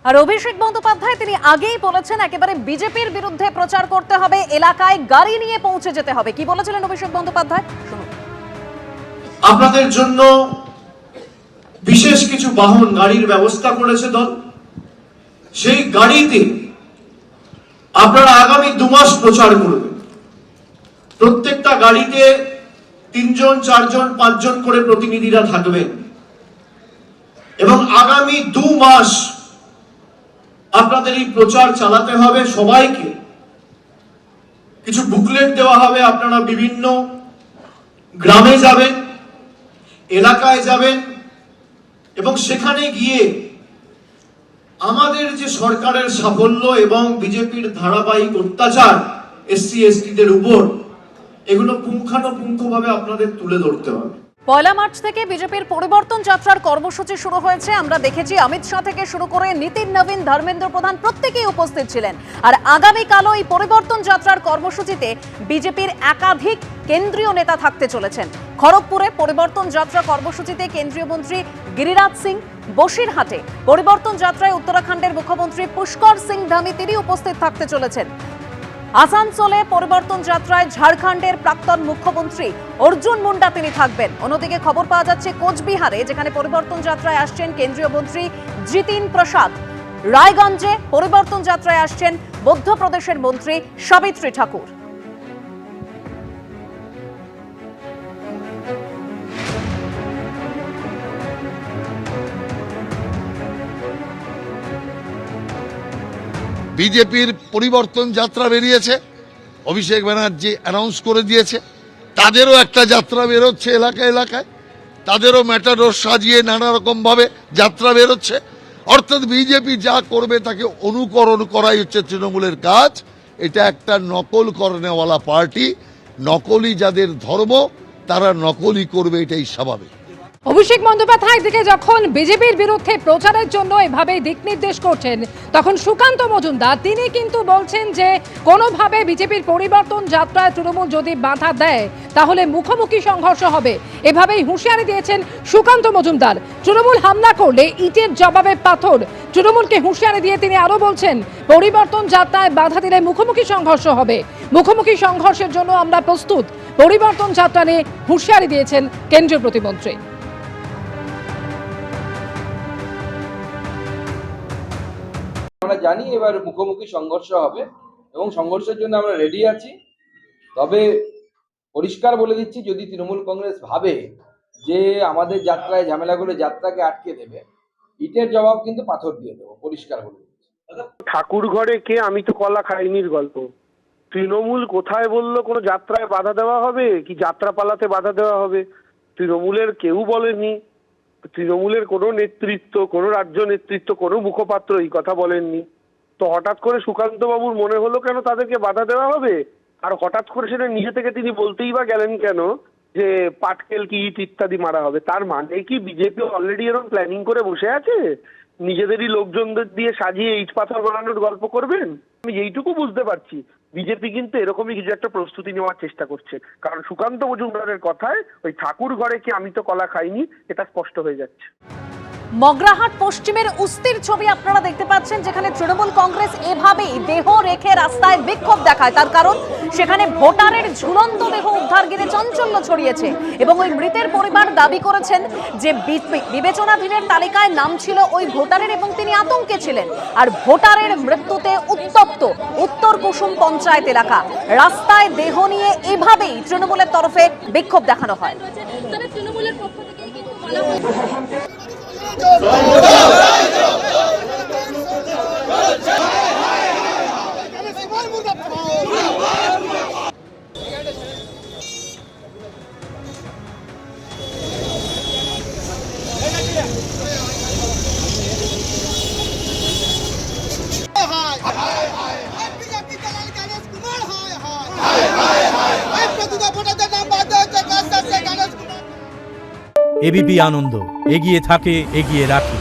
আর অভিষেক বন্দ্যোপাধ্যায় তিনি আগেই বলেছেন একেবারে বিজেপির বিরুদ্ধে প্রচার করতে হবে, এলাকায় গাড়ি নিয়ে পৌঁছে যেতে হবে। কি বলেছিলেন অভিষেক বন্দ্যোপাধ্যায় শুনুন। আপনাদের জন্য বিশেষ কিছু বাহন গাড়ির ব্যবস্থা করেছে দল। সেই গাড়িতে আপনারা আগামী 2 মাস প্রচার করবেন। প্রত্যেকটা গাড়িতে 3 জন 4 জন 5 জন করে প্রতিনিধিরা থাকবেন এবং আগামী 2 মাস আপনাদের এই প্রচার চালাতে হবে। সবাইকে কিছু বুকলেট দেওয়া হবে, আপনারা বিভিন্ন গ্রামে যাবেন, এলাকায় যাবেন এবং সেখানে গিয়ে আমাদের যে সরকারের সাফল্য এবং বিজেপির ধারাবাহিক অত্যাচার এসসি এসটিদের উপর, এগুলো পুঙ্খানুপুঙ্খভাবে আপনাদের তুলে ধরতে হবে। 1 মার্চ থেকে বিজেপির পরিবর্তন যাত্রার কর্মসূচি শুরু হয়েছে। আমরা দেখেছি অমিত শাহ থেকে শুরু করে নীতিন নবীন, ধর্মেন্দ্র প্রধান প্রত্যেকেই উপস্থিত ছিলেন। আর আগামীকালও এই পরিবর্তন যাত্রার কর্মসূচিতে বিজেপির একাধিক কেন্দ্রীয় নেতা থাকতে চলেছেন। খড়গপুরে পরিবর্তন যাত্রা কর্মসূচিতে কেন্দ্রীয় মন্ত্রী গিরিরাজ সিং, বসিরহাটে পরিবর্তন যাত্রায় উত্তরাখণ্ডের মুখ্যমন্ত্রী পুষ্কর সিং ধামি তিনি উপস্থিত থাকতে চলেছেন। আসানসোলে পরিবর্তন যাত্রায় ঝাড়খণ্ডের প্রাক্তন মুখ্যমন্ত্রী অর্জুন মুন্ডা তিনি থাকবেন। অন্যদিকে খবর পাওয়া যাচ্ছে কোচবিহারে, যেখানে পরিবর্তন যাত্রায় আসছেন কেন্দ্রীয় মন্ত্রী জিতিন প্রসাদ। রায়গঞ্জে পরিবর্তন যাত্রায় আসছেন মধ্যপ্রদেশের মন্ত্রী সাবিত্রী ঠাকুর। বিজেপির পরিবর্তন যাত্রা বেরিয়েছে, অভিষেক ব্যানার্জি অ্যানাউন্স করে দিয়েছে। তাদেরও একটা যাত্রা বেরোচ্ছে এলাকায় এলাকায়, তাদেরও ম্যাটাডোর সাজিয়ে নানা রকমভাবে যাত্রা বেরোচ্ছে। অর্থাৎ বিজেপি যা করবে তাকে অনুকরণ করাই হচ্ছে তৃণমূলের কাজ। এটা একটা নকল করনেওয়ালা পার্টি, নকলই যাদের ধর্ম তারা নকলই করবে, এটাই স্বাভাবিক। অভিষেক বন্দ্যোপাধ্যায় দিকে যখন বিজেপির বিরুদ্ধে প্রচারের জন্য এভাবে দিক নির্দেশ করছেন, তখন সুকান্ত মজুমদার তিনি কিন্তু বলছেন যে কোনোভাবে বিজেপির পরিবর্তন যাত্রায় তৃণমূল যদি বাধা দেয় তাহলে মুখোমুখি সংঘর্ষ হবে। এভাবেই হুঁশিয়ারি দিয়েছেন সুকান্ত মজুমদার। তৃণমূল হামলা করলে ইটের জবাবে পাথর, তৃণমূলকে হুঁশিয়ারি দিয়ে তিনি আরো বলছেন পরিবর্তন যাত্রায় বাধা দিলে মুখোমুখি সংঘর্ষ হবে, মুখোমুখি সংঘর্ষের জন্য আমরা প্রস্তুত। পরিবর্তন যাত্রা নিয়ে হুঁশিয়ারি দিয়েছেন কেন্দ্রীয় প্রতিমন্ত্রী। আমরা জানি এবার মুখোমুখি সংঘর্ষ হবে এবং সংঘর্ষের জন্য আমরা রেডি আছি। তবে পরিষ্কার বলে দিচ্ছি, যদি তৃণমূল কংগ্রেস ভাবে যে আমাদের যাত্রায় ঝামেলা করে যাত্রাকে আটকে দেবে, ইটের জবাব কিন্তু পাথর দিয়ে দেবো, পরিষ্কার বলে দিচ্ছি। ঠাকুর ঘরে কে আমি তো কলা খাইনির গল্প। তৃণমূল কোথায় বললো কোনো যাত্রায় বাধা দেওয়া হবে কি যাত্রা পালাতে বাধা দেওয়া হবে? তৃণমূলের কেউ বলেনি, তৃণমূলের কোনো নেতৃত্ব, কোনো রাজ্য নেতৃত্ব, কোনো মুখপাত্র এই কথা বলেননি। তো হঠাৎ করে সুকান্ত বাবুর মনে হলো কেন তাদেরকে বাধা দেওয়া হবে? আর হঠাৎ করে সেটা নিজে থেকে তিনি বলতেই বা গেলেন কেন যে পাটকেল কি ইট ইত্যাদি মারা হবে? তার মানে কি বিজেপি অলরেডি এরকম প্ল্যানিং করে বসে আছে, নিজেদেরই লোকজনদের দিয়ে সাজিয়ে ইট পাথর বানানোর গল্প করবেন? আমি এইটুকু বুঝতে পারছি বিজেপি কিন্তু এরকমই কিছু একটা প্রস্তুতি নেওয়ার চেষ্টা করছে, কারণ সুকান্ত মজুমদারের কথায় ওই ঠাকুর ঘরে কি আমি তো কলা খাইনি এটা স্পষ্ট হয়ে যাচ্ছে। মগরাহাট পশ্চিমের উস্তির ছবি আপনারা দেখতে পাচ্ছেন, যেখানে তৃণমূল কংগ্রেস এভাবেই দেহ রেখে রাস্তায় বিক্ষোভ দেখায়। তার কারণ সেখানে ভোটারের ঝুলন্ত দেহ উদ্ধার ঘিরে চাঞ্চল্য ছড়িয়েছে এবং ওই মৃতের পরিবার দাবি করেছেন যে বিবেচনাধীনের তালিকায় নাম ছিল ওই ভোটারের এবং তিনি আতঙ্কে ছিলেন। আর ভোটারের মৃত্যুতে উত্তপ্ত উত্তর কুসুম পঞ্চায়েত এলাকা। রাস্তায় দেহ নিয়ে এভাবেই তৃণমূলের তরফে বিক্ষোভ দেখানো হয়। এবিপি আনন্দ, এগিয়ে থাকে, এগিয়ে রাখে।